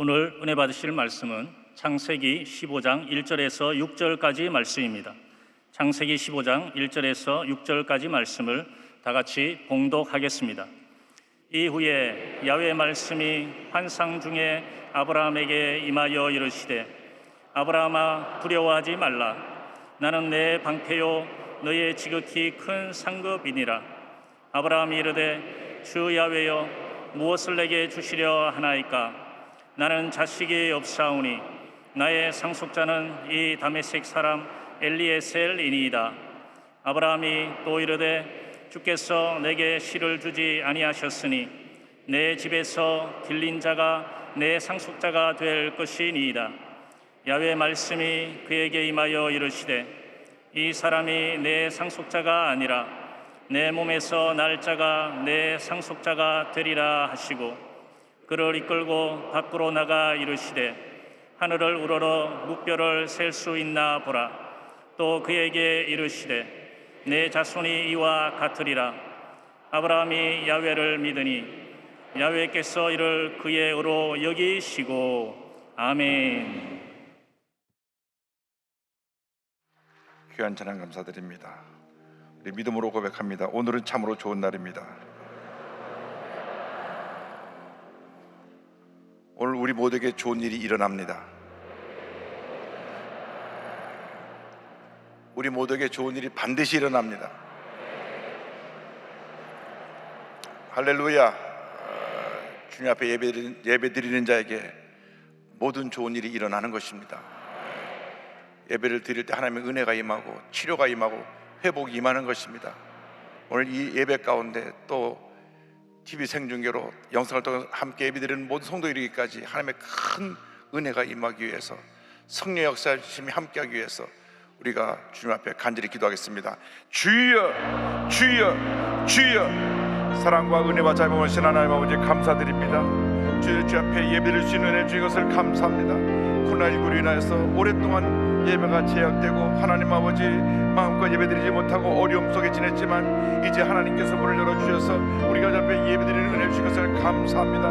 오늘 은혜 받으실 말씀은 창세기 15장 1절에서 6절까지 말씀입니다. 창세기 15장 1절에서 6절까지 말씀을 다 같이 봉독하겠습니다. 이후에 야훼의 말씀이 환상 중에 아브라함에게 임하여 이르시되 아브라함아 두려워하지 말라. 나는 내 방패요 너의 지극히 큰 상급이니라. 아브라함이 이르되 주 야훼여 무엇을 내게 주시려 하나이까? 나는 자식이 없사오니 나의 상속자는 이 다메섹 사람 엘리에셀이니이다. 아브라함이 또 이르되 주께서 내게 실을 주지 아니하셨으니 내 집에서 길린 자가 내 상속자가 될 것이니이다. 야훼의 말씀이 그에게 임하여 이르시되 이 사람이 내 상속자가 아니라 내 몸에서 날 자가 내 상속자가 되리라 하시고 그를 이끌고 밖으로 나가 이르시되 하늘을 우러러 무뼈를 셀 수 있나 보라. 또 그에게 이르시되 내 자손이 이와 같으리라. 아브라함이 야훼를 믿으니 야훼께서 이를 그의 의로 여기시고 아멘. 귀한 찬양 감사드립니다. 우리 믿음으로 고백합니다. 오늘은 참으로 좋은 날입니다. 오늘 우리 모두에게 좋은 일이 일어납니다. 우리 모두에게 좋은 일이 반드시 일어납니다. 할렐루야. 주님 앞에 예배드리는 자에게 모든 좋은 일이 일어나는 것입니다. 예배를 드릴 때 하나님의 은혜가 임하고 치료가 임하고 회복이 임하는 것입니다. 오늘 이 예배 가운데 또 TV 생중계로 영상을 통해 함께 예배드리는 모든 성도 이르기까지 하나님의 큰 은혜가 임하기 위해서 성령 역사심이 함께하기 위해서 우리가 주님 앞에 간절히 기도하겠습니다. 주여 주여 주여. 사랑과 은혜와 자비와 원신 하나님 아버지 감사드립니다. 주 앞에 예배를 주시는 은혜 주신 것을 감사합니다. 코로나19로 인하여서 오랫동안 예배가 제약되고 하나님 아버지 마음껏 예배드리지 못하고 어려움 속에 지냈지만 이제 하나님께서 문을 열어주셔서 우리가 주 앞에 예배드리는 은혜 주신 것을 감사합니다.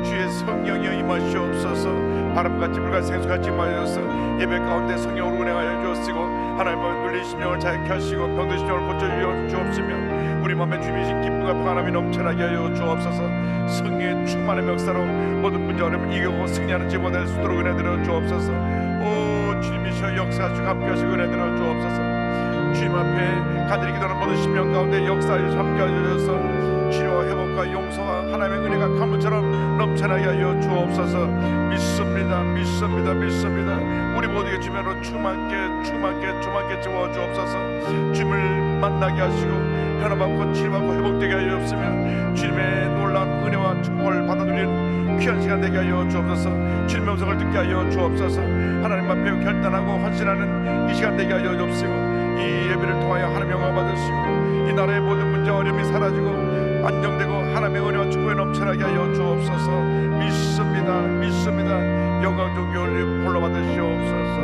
주의 성령이여 임하시옵소서. 바람같이 불같이 생수같이 임하셔서 예배 가운데 성령으로 운행하여 주옵시고 하나님의 눌린 심령을 자유케 하시고 병든 심령을 고쳐주옵시며 우리 마음에 주님이신 기쁨과 평안함이 넘쳐나게 하여 주옵소서. 성령의 충만의 역사로 모든 문제 어려움을 이겨고 승리하는 지 못할 수 있도록 은혜들어 주옵소서. 오 주님이시여 역사하시고 함께하시고 은혜들어 주옵소서. 주님 앞에 간절히 기도하는 모든 심령 가운데 역사하셔서 함께하셔서 치료와 회복과 용서와 하나님의 은혜가 가물처럼 넘쳐나게 하여 주옵소서. 믿습니다 믿습니다 믿습니다. 우리 모두에게 주면으로 충만케 채워 주옵소서. 주님을 만나게 하시고 변화받고 치료받고 회복되게 하여 주옵시며 주님의 놀라운 은혜와 축복을 받아 누리는 귀한 시간 되게 하여 주옵소서. 주님의 음성을 듣게 하여 주옵소서. 하나님 앞에 결단하고 헌신하는 이 시간 되게 하여 주옵시고 이 예배를 통하여 하나님의 영광 받으시고 이 나라의 모든 문제 어려움이 사라지고 안정되고 하나님의 은혜와 축복에 넘쳐나게 하여 주옵소서. 믿습니다 믿습니다. 영광 존귀를 홀로 받으시옵소서.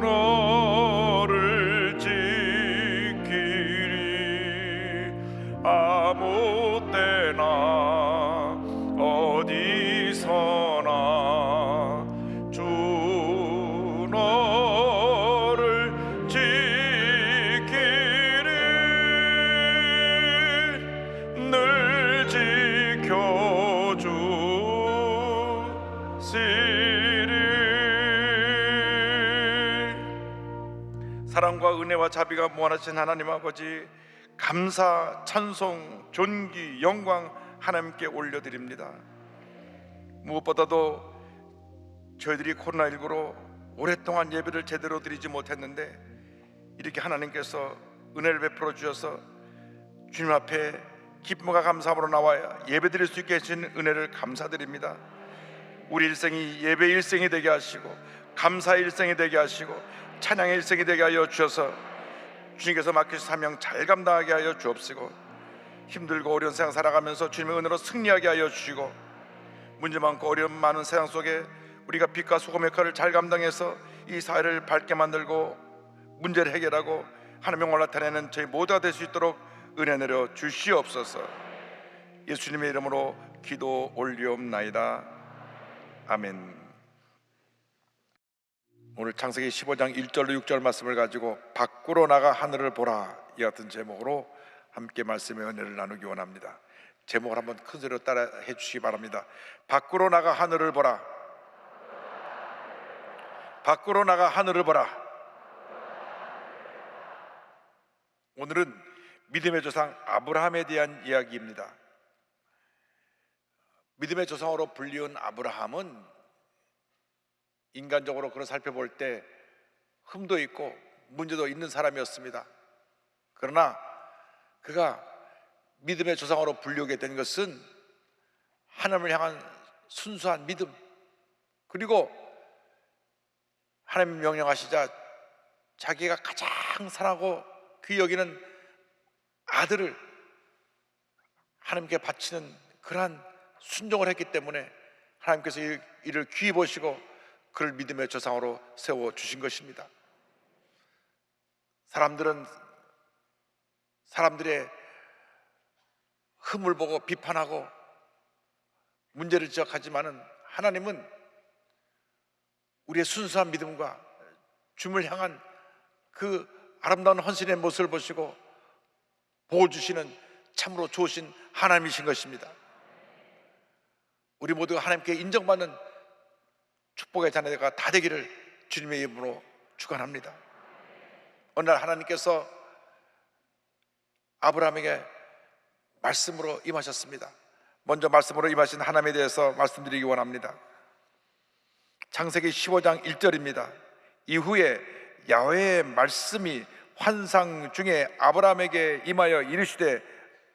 너를 지키리 아무 때나 어디서나 주 너를 지키리 늘 지켜주시리. 사랑과 은혜와 자비가 무한하신 하나님 아버지 감사, 찬송, 존귀, 영광 하나님께 올려드립니다. 무엇보다도 저희들이 코로나19로 오랫동안 예배를 제대로 드리지 못했는데 이렇게 하나님께서 은혜를 베풀어 주셔서 주님 앞에 기쁨과 감사함으로 나와야 예배 드릴 수 있게 해주신 은혜를 감사드립니다. 우리 일생이 예배 일생이 되게 하시고 감사의 일생이 되게 하시고 찬양의 일생이 되게 하여 주셔서 주님께서 맡기신 사명 잘 감당하게 하여 주옵시고 힘들고 어려운 세상 살아가면서 주님의 은혜로 승리하게 하여 주시고 문제 많고 어려움 많은 세상 속에 우리가 빛과 소금의 역할을 잘 감당해서 이 사회를 밝게 만들고 문제를 해결하고 하나님의 영광을 나타내는 저희 모두가 될 수 있도록 은혜 내려 주시옵소서. 예수님의 이름으로 기도 올리옵나이다. 아멘. 오늘 창세기 15장 1절로 6절 말씀을 가지고 밖으로 나가 하늘을 보라, 이 같은 제목으로 함께 말씀의 은혜를 나누기 원합니다. 제목을 한번 큰 소리로 따라 해주시기 바랍니다. 밖으로 나가 하늘을 보라. 밖으로 나가 하늘을 보라. 오늘은 믿음의 조상 아브라함에 대한 이야기입니다. 믿음의 조상으로 불리운 아브라함은 인간적으로 그걸 살펴볼 때 흠도 있고 문제도 있는 사람이었습니다. 그러나 그가 믿음의 조상으로 불리우게 된 것은 하나님을 향한 순수한 믿음, 그리고 하나님 명령하시자 자기가 가장 사랑하고 귀히 여기는 아들을 하나님께 바치는 그러한 순종을 했기 때문에 하나님께서 이를 귀히 보시고 그를 믿음의 조상으로 세워주신 것입니다. 사람들은 사람들의 흠을 보고 비판하고 문제를 지적하지만은 하나님은 우리의 순수한 믿음과 주님을 향한 그 아름다운 헌신의 모습을 보시고 보여주시는 참으로 좋으신 하나님이신 것입니다. 우리 모두가 하나님께 인정받는 축복의 자녀가 다 되기를 주님의 이름으로 축원합니다. 어느 날 하나님께서 아브라함에게 말씀으로 임하셨습니다. 먼저 말씀으로 임하신 하나님에 대해서 말씀드리기 원합니다. 창세기 15장 1절입니다. 이후에 야훼의 말씀이 환상 중에 아브라함에게 임하여 이르시되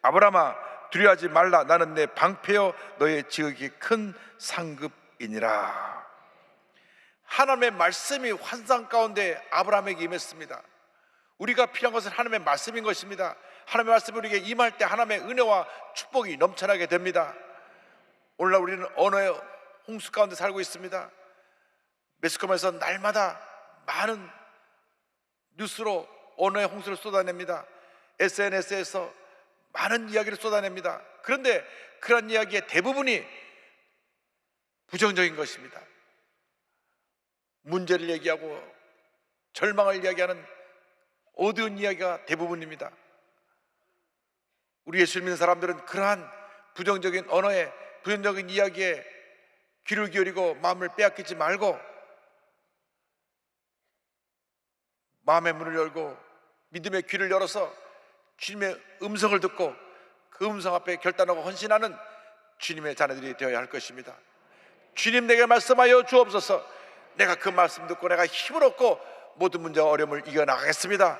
아브라함아 두려워하지 말라. 나는 내 방패여 너의 지극히 큰 상급이니라. 하나님의 말씀이 환상 가운데 아브라함에게 임했습니다. 우리가 필요한 것은 하나님의 말씀인 것입니다. 하나님의 말씀이 우리에게 임할 때 하나님의 은혜와 축복이 넘쳐나게 됩니다. 오늘날 우리는 언어의 홍수 가운데 살고 있습니다. 매스컴에서 날마다 많은 뉴스로 언어의 홍수를 쏟아냅니다. SNS에서 많은 이야기를 쏟아냅니다. 그런데 그런 이야기의 대부분이 부정적인 것입니다. 문제를 얘기하고 절망을 이야기하는 어두운 이야기가 대부분입니다. 우리 예수 믿는 사람들은 그러한 부정적인 언어에, 부정적인 이야기에 귀를 기울이고 마음을 빼앗기지 말고 마음의 문을 열고 믿음의 귀를 열어서 주님의 음성을 듣고 그 음성 앞에 결단하고 헌신하는 주님의 자녀들이 되어야 할 것입니다. 주님 내게 말씀하여 주옵소서. 내가 그 말씀 듣고 내가 힘을 얻고 모든 문제와 어려움을 이겨나가겠습니다.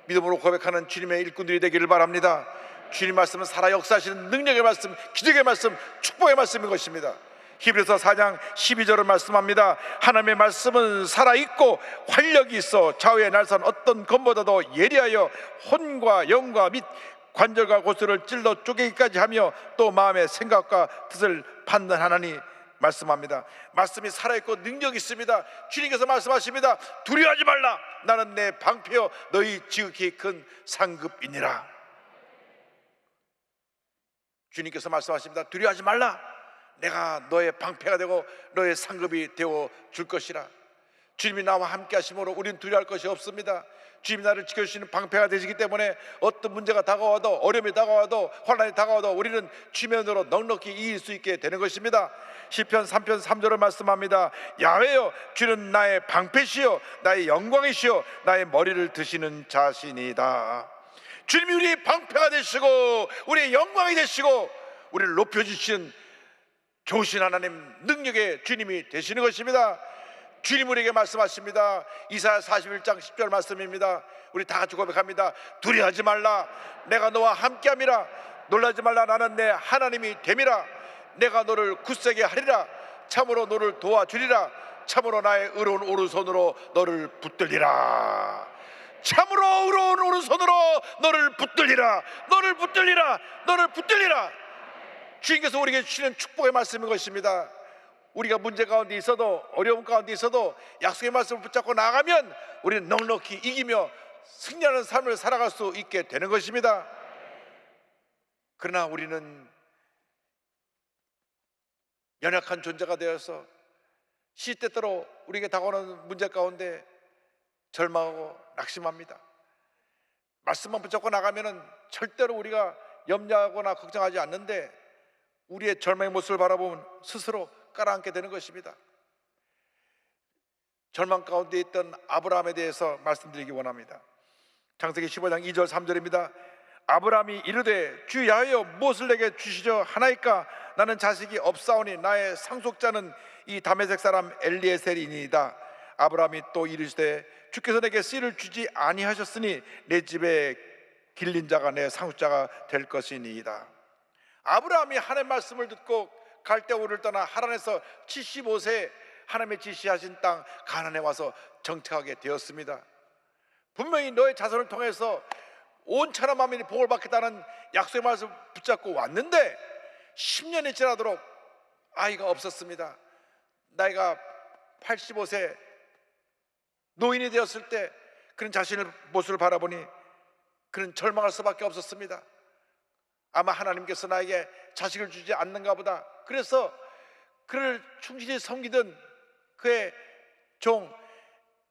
믿음으로 고백하는 주님의 일꾼들이 되기를 바랍니다. 주님 말씀은 살아 역사하시는 능력의 말씀, 기적의 말씀, 축복의 말씀인 것입니다. 히브리서 4장 12절을 말씀합니다. 하나님의 말씀은 살아있고 활력이 있어 좌우의 날선 어떤 검보다도 예리하여 혼과 영과 및 관절과 고수를 찔러 쪼개기까지 하며 또 마음의 생각과 뜻을 판단하나니 말씀합니다. 말씀이 살아있고 능력이 있습니다. 주님께서 말씀하십니다. 두려워하지 말라. 나는 내 방패여 너희 지극히 큰 상급이니라. 주님께서 말씀하십니다. 두려워하지 말라. 내가 너의 방패가 되고 너의 상급이 되어 줄 것이라. 주님이 나와 함께 하심으로 우리는 두려워할 것이 없습니다. 주님이 나를 지켜주시는 방패가 되시기 때문에 어떤 문제가 다가와도, 어려움이 다가와도, 환난이 다가와도 우리는 주면으로 넉넉히 이길 수 있게 되는 것입니다. 시편 3편 3절을 말씀합니다. 야훼여 주는 나의 방패시여 나의 영광이시여 나의 머리를 드시는 자신이다. 주님이 우리의 방패가 되시고 우리의 영광이 되시고 우리를 높여주시는 좋으신 하나님, 능력의 주님이 되시는 것입니다. 주님 우리에게 말씀하십니다. 이사야 41장 10절 말씀입니다. 우리 다 같이 고백합니다. 두려워하지 말라. 내가 너와 함께함이라. 놀라지 말라. 나는 내 하나님이 됨이라. 내가 너를 굳세게 하리라. 참으로 너를 도와주리라. 참으로 나의 의로운 오른손으로 너를 붙들리라. 참으로 의로운 오른손으로 너를 붙들리라. 너를 붙들리라. 너를 붙들리라. 주님께서 우리에게 주시는 축복의 말씀인 것입니다. 우리가 문제 가운데 있어도, 어려움 가운데 있어도 약속의 말씀을 붙잡고 나가면 우리는 넉넉히 이기며 승리하는 삶을 살아갈 수 있게 되는 것입니다. 그러나 우리는 연약한 존재가 되어서 시때때로 우리에게 다가오는 문제 가운데 절망하고 낙심합니다. 말씀만 붙잡고 나가면은 절대로 우리가 염려하거나 걱정하지 않는데 우리의 절망의 모습을 바라보면 스스로 깔아앉게 되는 것입니다. 절망 가운데 있던 아브라함에 대해서 말씀드리기 원합니다. 창세기 15장 2절 3절입니다. 아브라함이 이르되 주 야훼여 무엇을 내게 주시려 하나이까? 나는 자식이 없사오니 나의 상속자는 이 다메섹 사람 엘리에셀이니이다. 아브라함이 또 이르시되 주께서 내게 씨를 주지 아니하셨으니 내 집에 길린 자가 내 상속자가 될 것이니이다. 아브라함이 하나님의 말씀을 듣고 갈대우를 떠나 하란에서 75세 하나님의 지시하신 땅 가나안에 와서 정착하게 되었습니다. 분명히 너의 자손을 통해서 온 천하 만민이 복을 받겠다는 약속의 말씀을 붙잡고 왔는데 10년이 지나도록 아이가 없었습니다. 나이가 85세 노인이 되었을 때 그는 자신의 모습을 바라보니 그는 절망할 수밖에 없었습니다. 아마 하나님께서 나에게 자식을 주지 않는가 보다. 그래서 그를 충실히 섬기던 그의 종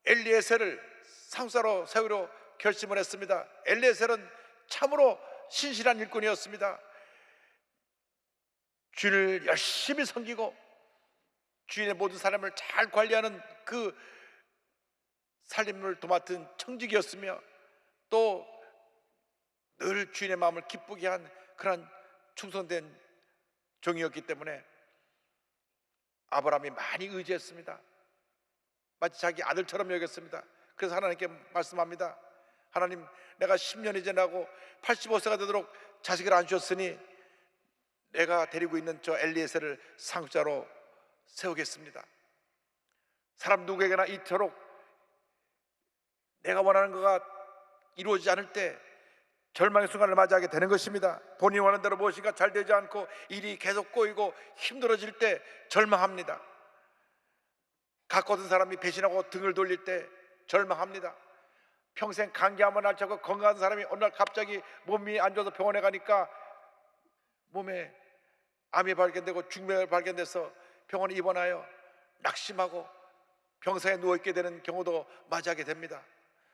엘리에셀을 상사로 세우려 결심을 했습니다. 엘리에셀은 참으로 신실한 일꾼이었습니다. 주인을 열심히 섬기고 주인의 모든 사람을 잘 관리하는 그 살림을 도맡은 청직이었으며 또 늘 주인의 마음을 기쁘게 한 그런 충성된 종이었기 때문에 아브라함이 많이 의지했습니다. 마치 자기 아들처럼 여겼습니다. 그래서 하나님께 말씀합니다. 하나님, 내가 10년이 지나고 85세가 되도록 자식을 안 주셨으니 내가 데리고 있는 저 엘리에셀을 상속자로 세우겠습니다. 사람 누구에게나 이토록 내가 원하는 것가 이루어지지 않을 때 절망의 순간을 맞이하게 되는 것입니다. 본인이 원하는 대로 무엇인가 잘 되지 않고 일이 계속 꼬이고 힘들어질 때 절망합니다. 가까운 사람이 배신하고 등을 돌릴 때 절망합니다. 평생 감기 한번 앓고 건강한 사람이 어느 날 갑자기 몸이 안 좋아서 병원에 가니까 몸에 암이 발견되고 중병이 발견돼서 병원에 입원하여 낙심하고 병상에 누워있게 되는 경우도 맞이하게 됩니다.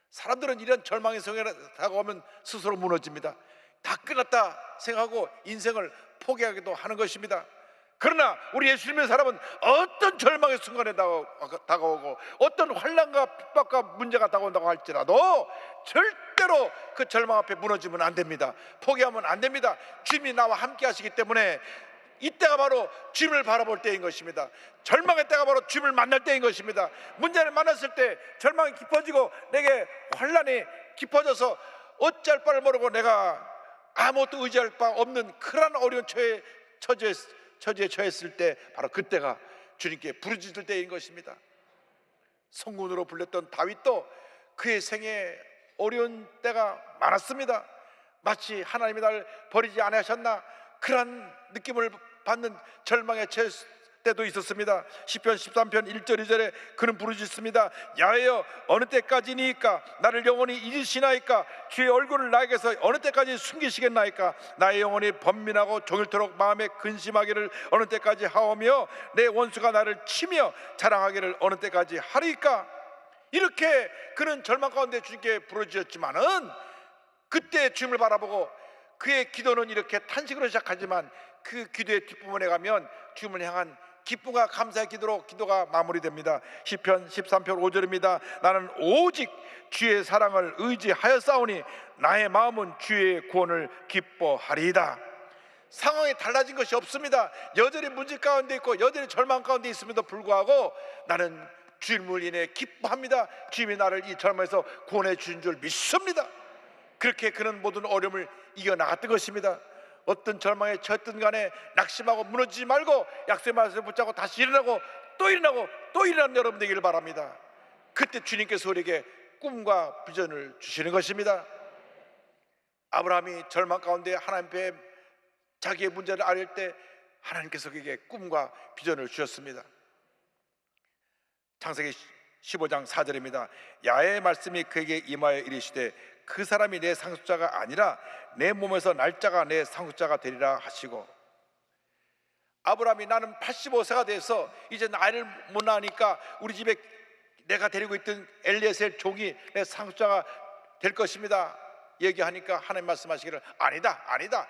사람들은 이런 절망의 성향에 다가오면 스스로 무너집니다. 다 끝났다 생각하고 인생을 포기하기도 하는 것입니다. 그러나 우리 예수 믿는 사람은 어떤 절망의 순간에 다가오고 어떤 환난과 핍박과 문제가 다가온다고 할지라도 절대로 그 절망 앞에 무너지면 안 됩니다. 포기하면 안 됩니다. 주님이 나와 함께 하시기 때문에 이때가 바로 주님을 바라볼 때인 것입니다. 절망의 때가 바로 주님을 만날 때인 것입니다. 문제를 만났을 때 절망이 깊어지고 내게 환난이 깊어져서 어찌할 바를 모르고 내가 아무것도 의지할 바 없는 그런 어려운 처지에 처했을 때 바로 그때가 주님께 부르짖을 때인 것입니다. 성군으로 불렸던 다윗도 그의 생에 어려운 때가 많았습니다. 마치 하나님이 날 버리지 않으셨나 그런 느낌을 받는 절망에 처했을 때도 있었습니다. 시편 13편 1절 2절에 그는 부르짖습니다. 야훼여 어느 때까지니까 나를 영원히 잊으시나이까? 주의 얼굴을 나에게서 어느 때까지 숨기시겠나이까? 나의 영혼이 번민하고 종일토록 마음에 근심하기를 어느 때까지 하오며 내 원수가 나를 치며 자랑하기를 어느 때까지 하리까? 이렇게 그는 절망 가운데 주님께 부르짖었지만은 그때 주님을 바라보고 그의 기도는 이렇게 탄식으로 시작하지만 그 기도의 뒷부분에 가면 주님을 향한 기쁨과 감사의 기도로 기도가 마무리됩니다. 시편 13편 5절입니다. 나는 오직 주의 사랑을 의지하였사오니 나의 마음은 주의 구원을 기뻐하리이다. 상황이 달라진 것이 없습니다. 여전히 문제 가운데 있고 여전히 절망 가운데 있음에도 불구하고 나는 주님을 인해 기뻐합니다. 주님이 나를 이 절망에서 구원해 주신 줄 믿습니다. 그렇게 그는 모든 어려움을 이겨나갔던 것입니다. 어떤 절망에 처했든 간에 낙심하고 무너지지 말고 약속의 말씀을 붙잡고 다시 일어나고 또 일어나고 또 일어나는 여러분 되기를 바랍니다. 그때 주님께서 우리에게 꿈과 비전을 주시는 것입니다. 아브라함이 절망 가운데 하나님 앞에 자기의 문제를 아뢰을 때 하나님께서 그에게 꿈과 비전을 주셨습니다. 창세기 15장 4절입니다. 야훼의 말씀이 그에게 임하여 이르시되 그 사람이 내 상속자가 아니라 내 몸에서 날짜가 내 상속자가 되리라 하시고, 아브라함이 나는 85세가 돼서 이제 아이를 못 낳으니까 우리 집에 내가 데리고 있던 엘리에셀 종이 내 상속자가 될 것입니다 얘기하니까 하나님 말씀하시기를 아니다 아니다,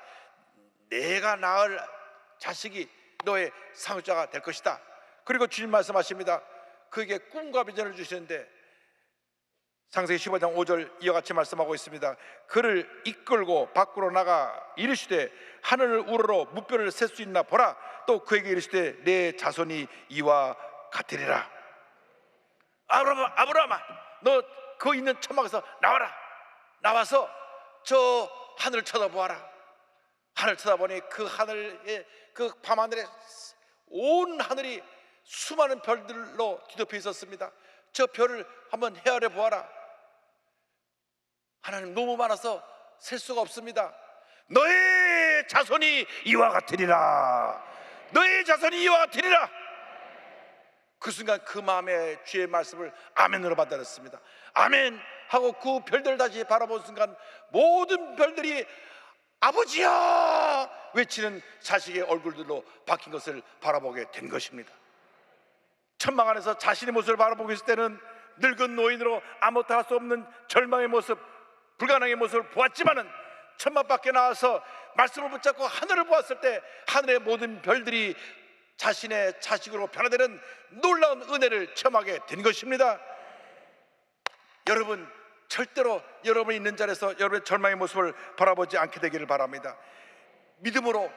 내가 낳을 자식이 너의 상속자가 될 것이다. 그리고 주님 말씀하십니다. 그에게 꿈과 비전을 주시는데 창세기 15장 5절 이와 같이 말씀하고 있습니다. 그를 이끌고 밖으로 나가 이르시되 하늘을 우러러 무뼈를 셀 수 있나 보라. 또 그에게 이르시되 내 자손이 이와 같으리라. 아브라함아, 너 그 있는 천막에서 나와라. 나와서 저 하늘을 쳐다보아라. 하늘 쳐다보니 그 하늘에, 그 밤하늘에 온 하늘이 수많은 별들로 뒤덮여 있었습니다. 저 별을 한번 헤아려 보아라. 하나님 너무 많아서 셀 수가 없습니다. 너의 자손이 이와 같으리라. 너의 자손이 이와 같으리라. 그 순간 그 마음에 주의 말씀을 아멘으로 받아들였습니다. 아멘 하고 그 별들 다시 바라본 순간 모든 별들이 아버지야 외치는 자식의 얼굴들로 바뀐 것을 바라보게 된 것입니다. 천막 안에서 자신의 모습을 바라보고 있을 때는 늙은 노인으로 아무것도 할 수 없는 절망의 모습, 불가능의 모습을 보았지만은 천막 밖에 나와서 말씀을 붙잡고 하늘을 보았을 때 하늘의 모든 별들이 자신의 자식으로 변화되는 놀라운 은혜를 체험하게 된 것입니다. 여러분 절대로 여러분이 있는 자리에서 여러분의 절망의 모습을 바라보지 않게 되기를 바랍니다. 믿음으로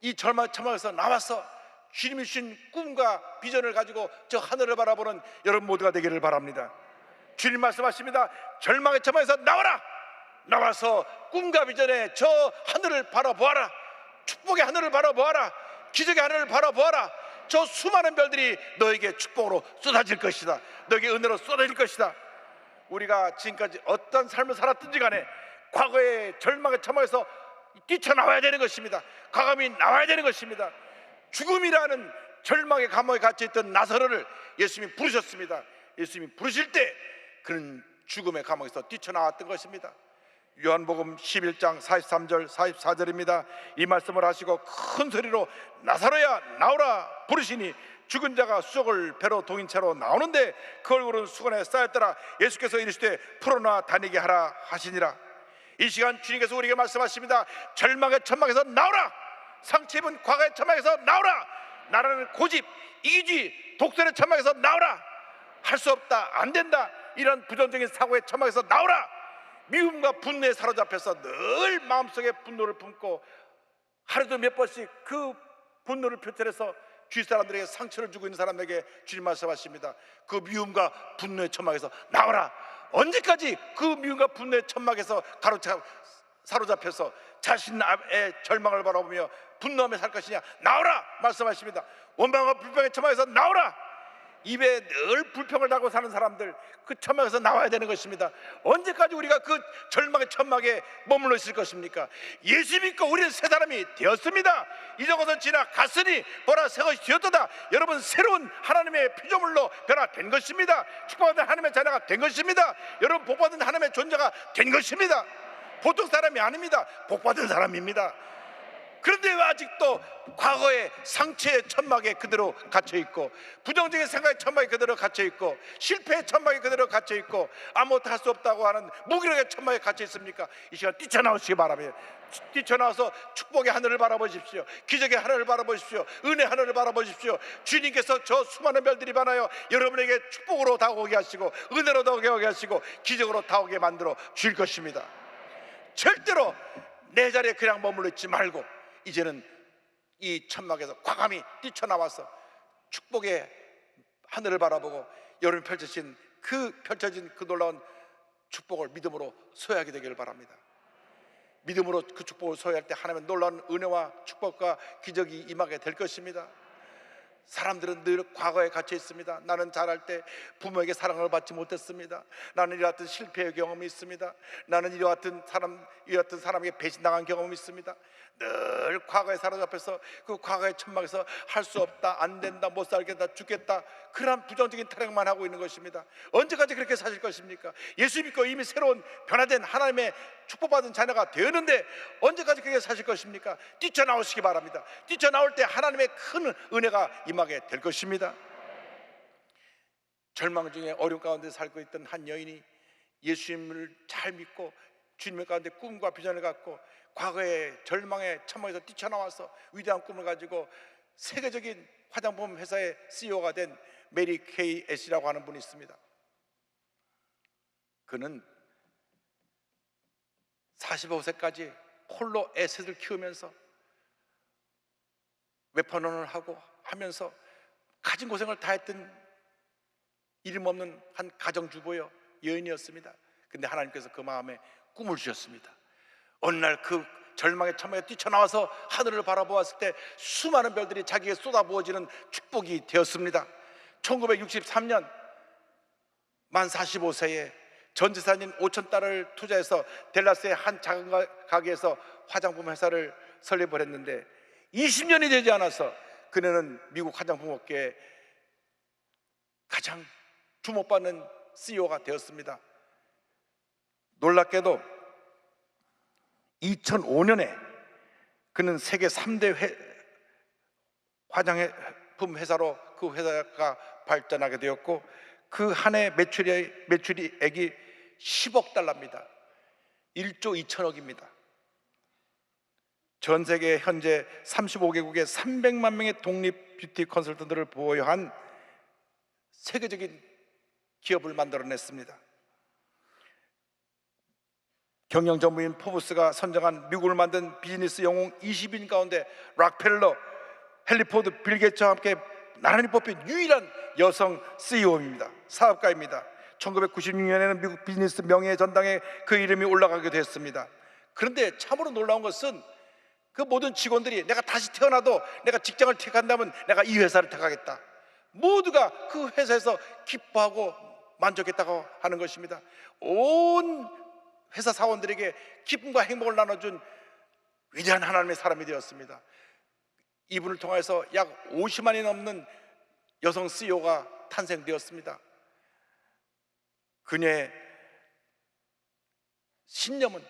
이 천막에서 나와서 주님이 주신 꿈과 비전을 가지고 저 하늘을 바라보는 여러분 모두가 되기를 바랍니다. 주님 말씀하십니다. 절망의 천막에서 나와라. 나와서 꿈과 비전의 저 하늘을 바라보아라. 축복의 하늘을 바라보아라. 기적의 하늘을 바라보아라. 저 수많은 별들이 너에게 축복으로 쏟아질 것이다. 너에게 은혜로 쏟아질 것이다. 우리가 지금까지 어떤 삶을 살았든지 간에 과거의 절망의 천막에서 뛰쳐나와야 되는 것입니다. 과감히 나와야 되는 것입니다. 죽음이라는 절망의 감옥에 갇혀있던 나사로를 예수님이 부르셨습니다. 예수님이 부르실 때 그는 죽음의 감옥에서 뛰쳐나왔던 것입니다. 요한복음 11장 43절 44절입니다. 이 말씀을 하시고 큰 소리로 나사로야 나오라 부르시니 죽은 자가 수족을 배로 동인 채로 나오는데 그 얼굴은 수건에 쌓였더라. 예수께서 이르시되 풀어놔 다니게 하라 하시니라. 이 시간 주님께서 우리에게 말씀하십니다. 절망의 천막에서 나오라. 상처 입은 과거의 천막에서 나오라. 나라는 고집, 이기주의, 독선의 천막에서 나오라. 할 수 없다, 안 된다, 이런 부정적인 사고의 천막에서 나오라. 미움과 분노에 사로잡혀서 늘 마음속에 분노를 품고 하루도 몇 번씩 그 분노를 표출해서 주위 사람들에게 상처를 주고 있는 사람에게 주님 말씀하십니다. 그 미움과 분노의 천막에서 나오라. 언제까지 그 미움과 분노의 천막에서 사로잡혀서 자신의 절망을 바라보며 분노하며 살 것이냐? 나오라 말씀하십니다. 원망과 불평의 천막에서 나오라. 입에 늘 불평을 달고 사는 사람들, 그 천막에서 나와야 되는 것입니다. 언제까지 우리가 그 절망의 천막에 머물러 있을 것입니까? 예수 믿고 우리는 새 사람이 되었습니다. 이전 것은 지나갔으니 보라 새 것이 되었도다. 여러분 새로운 하나님의 피조물로 변화된 것입니다. 축복받은 하나님의 자녀가 된 것입니다. 여러분 복받은 하나님의 존재가 된 것입니다. 보통 사람이 아닙니다. 복받은 사람입니다. 그런데 왜 아직도 과거의 상처의 천막에 그대로 갇혀있고 부정적인 생각의 천막에 그대로 갇혀있고 실패의 천막에 그대로 갇혀있고 아무것도 할 수 없다고 하는 무기력의 천막에 갇혀있습니까? 이 시간 뛰쳐나오시기 바랍니다. 뛰쳐나와서 축복의 하늘을 바라보십시오. 기적의 하늘을 바라보십시오. 은혜의 하늘을 바라보십시오. 주님께서 저 수많은 별들이 많아요 여러분에게 축복으로 다가오게 하시고 은혜로 다가오게 하시고 기적으로 다가오게 만들어 주실 것입니다. 절대로 내 자리에 그냥 머물러 있지 말고 이제는 이 천막에서 과감히 뛰쳐나와서 축복의 하늘을 바라보고 여러분이 펼쳐진 그 놀라운 축복을 믿음으로 소유하게 되기를 바랍니다. 믿음으로 그 축복을 소유할 때 하나님의 놀라운 은혜와 축복과 기적이 임하게 될 것입니다. 사람들은 늘 과거에 갇혀 있습니다. 나는 자랄 때 부모에게 사랑을 받지 못했습니다. 나는 이와 같은 실패의 경험이 있습니다. 나는 이와 같은 사람에게 배신당한 경험이 있습니다. 늘 과거에 사로잡혀서 그 과거의 천막에서 할 수 없다, 안 된다, 못 살겠다, 죽겠다, 그런 부정적인 타령만 하고 있는 것입니다. 언제까지 그렇게 사실 것입니까? 예수 믿고 이미 새로운 변화된 하나님의 축복받은 자녀가 되었는데 언제까지 그렇게 사실 것입니까? 뛰쳐나오시기 바랍니다. 뛰쳐나올 때 하나님의 큰 은혜가 임하게 될 것입니다. 절망 중에 어려움 가운데 살고 있던 한 여인이 예수님을 잘 믿고 주님 가운데 꿈과 비전을 갖고 과거의 절망의 천막에서 뛰쳐나와서 위대한 꿈을 가지고 세계적인 화장품 회사의 CEO가 된 메리 케이 애쉬라고 하는 분이 있습니다. 그는 45세까지 홀로 애셋을 키우면서 웨퍼넌을 하고 하면서 가진 고생을 다 했던 이름 없는 한 가정주부요 여인이었습니다. 근데 하나님께서 그 마음에 꿈을 주셨습니다. 어느 날 그 절망의 천막에 뛰쳐나와서 하늘을 바라보았을 때 수많은 별들이 자기에게 쏟아부어지는 축복이 되었습니다. 1963년 만 45세에 전 재산인 5,000달러를 투자해서 댈라스의 한 작은 가게에서 화장품 회사를 설립을 했는데 20년이 되지 않아서 그녀는 미국 화장품 업계에 가장 주목받는 CEO가 되었습니다. 놀랍게도 2005년에 그는 세계 3대 화장품 회사로 그 회사가 발전하게 되었고 그 한 해 매출액이 10억 달러입니다. 1조 2천억입니다. 전 세계 현재 35개국에 300만 명의 독립 뷰티 컨설턴트를 보유한 세계적인 기업을 만들어냈습니다. 경영 전문인 포브스가 선정한 미국을 만든 비즈니스 영웅 20인 가운데 락펠러, 헨리 포드, 빌 게이츠와 함께 나란히 뽑힌 유일한 여성 CEO입니다. 사업가입니다. 1996년에는 미국 비즈니스 명예의 전당에 그 이름이 올라가게 됐습니다. 그런데 참으로 놀라운 것은 그 모든 직원들이 내가 다시 태어나도 내가 직장을 택한다면 내가 이 회사를 택하겠다, 모두가 그 회사에서 기뻐하고 만족했다고 하는 것입니다. 온 회사 사원들에게 기쁨과 행복을 나눠준 위대한 하나님의 사람이 되었습니다. 이분을 통해서 약 50만이 넘는 여성 CEO가 탄생되었습니다. 그녀의 신념은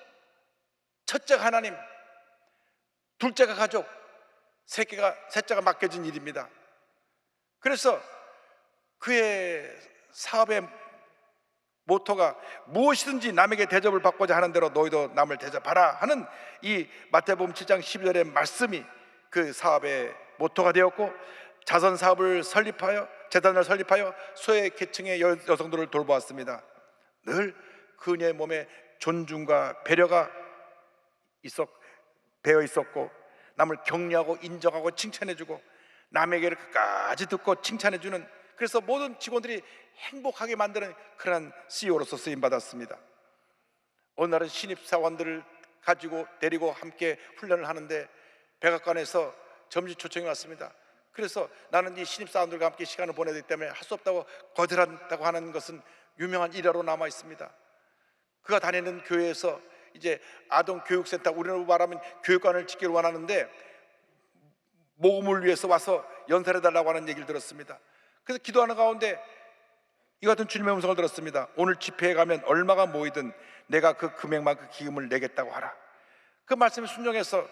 첫째가 하나님, 둘째가 가족, 셋째가 맡겨진 일입니다. 그래서 그의 사업의 모토가 무엇이든지 남에게 대접을 받고자 하는 대로 너희도 남을 대접하라 하는 이 마태복음 7장 12절의 말씀이 그 사업의 모토가 되었고, 자선 사업을 설립하여 재단을 설립하여 소외계층의 여성들을 돌보았습니다. 늘 그녀의 몸에 존중과 배려가 배어 있었고 남을 격려하고 인정하고 칭찬해주고 남의 얘기를 끝까지 듣고 칭찬해주는, 그래서 모든 직원들이 행복하게 만드는 그런 CEO로서 쓰임받았습니다. 어느 날은 신입사원들을 가지고 데리고 함께 훈련을 하는데 백악관에서 점심 초청이 왔습니다. 그래서 나는 이 신입사원들과 함께 시간을 보내야 되기 때문에 할 수 없다고 거절한다고 하는 것은 유명한 일화로 남아 있습니다. 그가 다니는 교회에서 이제 아동교육센터, 우리로 말하면 교육관을 짓기를 원하는데 모금을 위해서 와서 연설해달라고 하는 얘기를 들었습니다. 그래서 기도하는 가운데 이 같은 주님의 음성을 들었습니다. 오늘 집회에 가면 얼마가 모이든 내가 그 금액만큼 기금을 내겠다고 하라. 그 말씀에 순종해서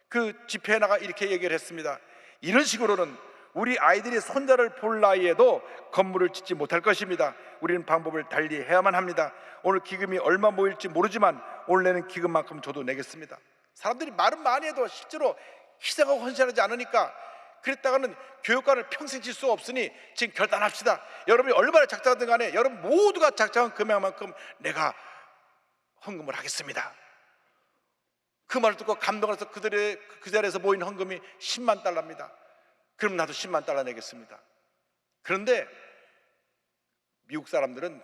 그 집회에 나가 이렇게 얘기를 했습니다. 이런 식으로는 우리 아이들이 손자를 볼 나이에도 건물을 짓지 못할 것입니다. 우리는 방법을 달리 해야만 합니다. 오늘 기금이 얼마 모일지 모르지만 오늘 내는 기금만큼 저도 내겠습니다. 사람들이 말은 많이 해도 실제로 희생하고 헌신하지 않으니까, 그랬다가는 교육관을 평생 질 수 없으니 지금 결단합시다. 여러분이 얼마나 작정하든 간에 여러분 모두가 작정한 금액만큼 내가 헌금을 하겠습니다. 그 말을 듣고 감동을 해서 그 자리에서 모인 헌금이 10만 달러입니다. 그럼 나도 10만 달러 내겠습니다. 그런데 미국 사람들은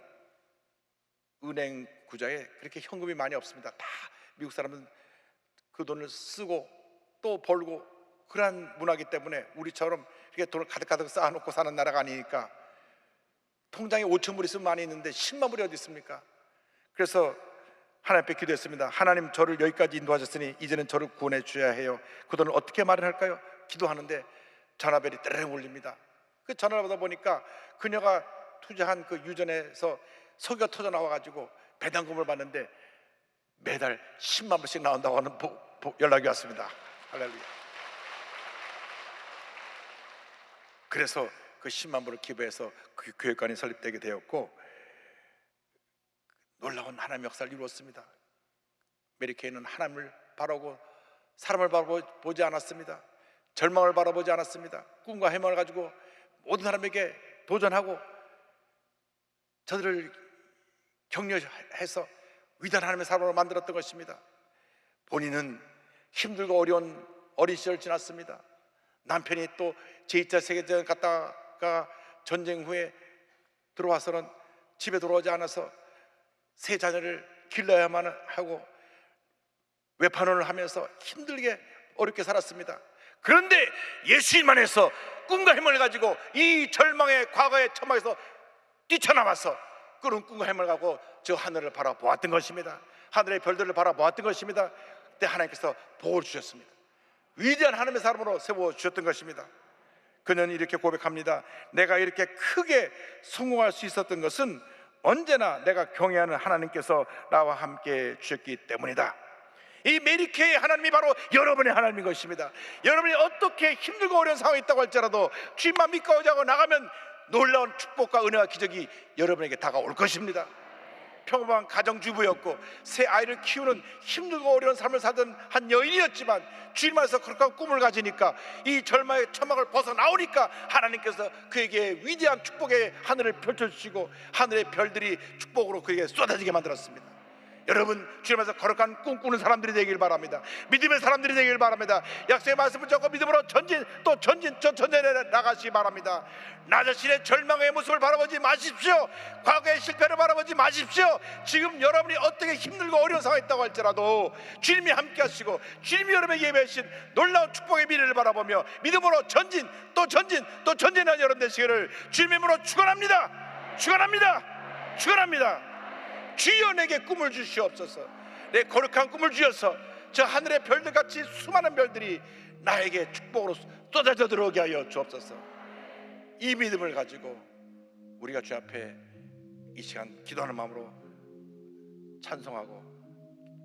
은행 구좌에 그렇게 현금이 많이 없습니다. 다 미국 사람은 그 돈을 쓰고 또 벌고 그러한 문화이기 때문에 우리처럼 이렇게 돈을 가득가득 쌓아놓고 사는 나라가 아니니까 통장에 5천 불 있으면 많이 있는데 10만 불이 어디 있습니까? 그래서 하나님 앞에 기도했습니다. 하나님, 저를 여기까지 인도하셨으니 이제는 저를 구원해 주셔야 해요. 그 돈을 어떻게 마련할까요? 기도하는데 전화벨이 따르릉 울립니다. 그 전화를 받아 보니까 그녀가 투자한 그 유전에서 석유가 터져 나와가지고 배당금을 받는데 매달 10만 불씩 나온다고 하는 연락이 왔습니다. 할렐루야. 그래서 그 10만 불을 기부해서 그 교육관이 설립되게 되었고, 놀라운 하나님의 역사를 이루었습니다. 메리케이는 하나님을 바라보고 사람을 바라보지 않았습니다. 절망을 바라보지 않았습니다. 꿈과 희망을 가지고 모든 사람에게 도전하고 저들을 격려해서 위대한 하나님의 사람으로 만들었던 것입니다. 본인은 힘들고 어려운 어린 시절 지났습니다. 남편이 또 제2차 세계대전 갔다가 전쟁 후에 들어와서는 집에 돌아오지 않아서 세 자녀를 길러야만 하고 외판원을 하면서 힘들게 어렵게 살았습니다. 그런데 예수님만 해서 꿈과 희망을 가지고 이 절망의 과거의 처막에서 뛰쳐나와서 그런 꿈과 희망을 가지고 저 하늘을 바라보았던 것입니다. 하늘의 별들을 바라보았던 것입니다. 그때 하나님께서 복을 주셨습니다. 위대한 하나님의 사람으로 세워주셨던 것입니다. 그는 이렇게 고백합니다. 내가 이렇게 크게 성공할 수 있었던 것은 언제나 내가 경외하는 하나님께서 나와 함께 주셨기 때문이다. 이 메리케의 하나님이 바로 여러분의 하나님인 것입니다. 여러분이 어떻게 힘들고 어려운 상황이 있다고 할지라도 주님만 믿고 나가면 놀라운 축복과 은혜와 기적이 여러분에게 다가올 것입니다. 평범한 가정주부였고 새 아이를 키우는 힘들고 어려운 삶을 살던 한 여인이었지만 주님 안에서 그렇게 꿈을 가지니까 이 절망의 처막을 벗어나오니까 하나님께서 그에게 위대한 축복의 하늘을 펼쳐주시고 하늘의 별들이 축복으로 그에게 쏟아지게 만들었습니다. 여러분, 주님 안에서 거룩한 꿈꾸는 사람들이 되길 바랍니다. 믿음의 사람들이 되길 바랍니다. 약속의 말씀을 잡고 믿음으로 전진에 나가시기 바랍니다. 나 자신의 절망의 모습을 바라보지 마십시오. 과거의 실패를 바라보지 마십시오. 지금 여러분이 어떻게 힘들고 어려운 상황에 있다고 할지라도 주님이 함께 하시고 주님이 여러분에게 예배하신 놀라운 축복의 미래를 바라보며 믿음으로 전진 또 전진하는 여러분 되시기를 주님의 이름으로 축원합니다. 축원합니다. 주여, 내게 꿈을 주시옵소서. 내 거룩한 꿈을 주셔서 저 하늘의 별들같이 수많은 별들이 나에게 축복으로 쏟아져 들어오게 하여 주옵소서. 이 믿음을 가지고 우리가 주 앞에 이 시간 기도하는 마음으로 찬송하고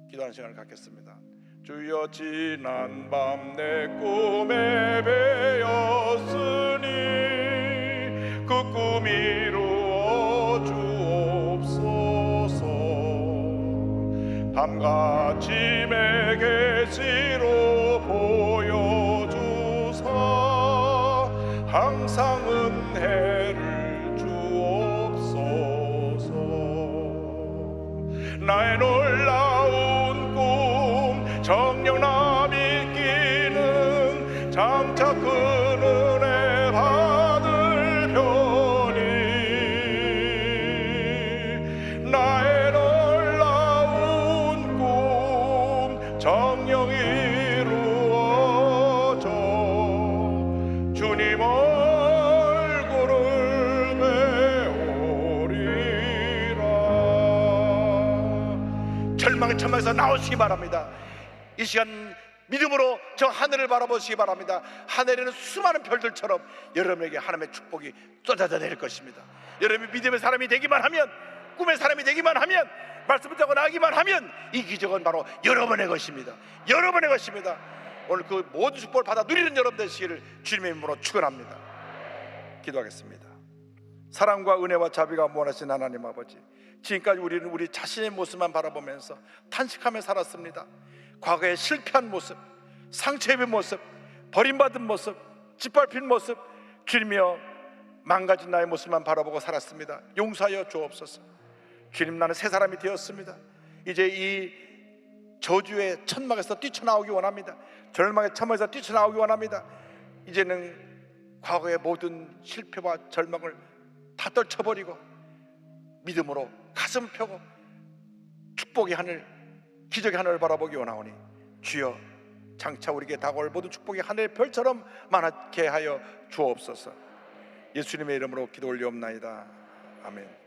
기도하는 시간을 갖겠습니다. 주여, 지난 밤 내 꿈에 배었으니 그 꿈 이루어 주옵소서. 밤같이 내 계시로 보여주사 항상 은혜를 주옵소서. 나의 놀라운 꿈 정녕 나 믿기는 장차 큰 은혜 받을 편이 나의 놀라운 꿈 정녕 이루어져 주님 얼굴을 배우리라. 절망의 참마에서 나오시기 바랍니다. 이 시간 믿음으로 저 하늘을 바라보시기 바랍니다. 하늘에는 수많은 별들처럼 여러분에게 하나님의 축복이 쏟아져 내릴 것입니다. 여러분이 믿음의 사람이 되기만 하면, 꿈의 사람이 되기만 하면, 말씀을 듣고 나기만 하면 이 기적은 바로 여러분의 것입니다. 여러분의 것입니다. 오늘 그 모든 축복을 받아 누리는 여러분 되시기를 주님의 이름으로 축원합니다. 기도하겠습니다. 사랑과 은혜와 자비가 무한하신 하나님 아버지, 지금까지 우리는 우리 자신의 모습만 바라보면서 탄식하며 살았습니다. 과거의 실패한 모습, 상처 입은 모습, 버림받은 모습, 짓밟힌 모습, 주님이여 망가진 나의 모습만 바라보고 살았습니다. 용서하여 주옵소서. 주님, 나는 새 사람이 되었습니다. 이제 이 저주의 천막에서 뛰쳐나오기 원합니다. 절망의 천막에서 뛰쳐나오기 원합니다. 이제는 과거의 모든 실패와 절망을 다 떨쳐버리고 믿음으로 가슴 펴고 축복의 하늘, 기적의 하늘을 바라보기 원하오니 주여 장차 우리에게 다가올 모든 축복이 하늘의 별처럼 많게 하여 주옵소서. 예수님의 이름으로 기도 올리옵나이다. 아멘.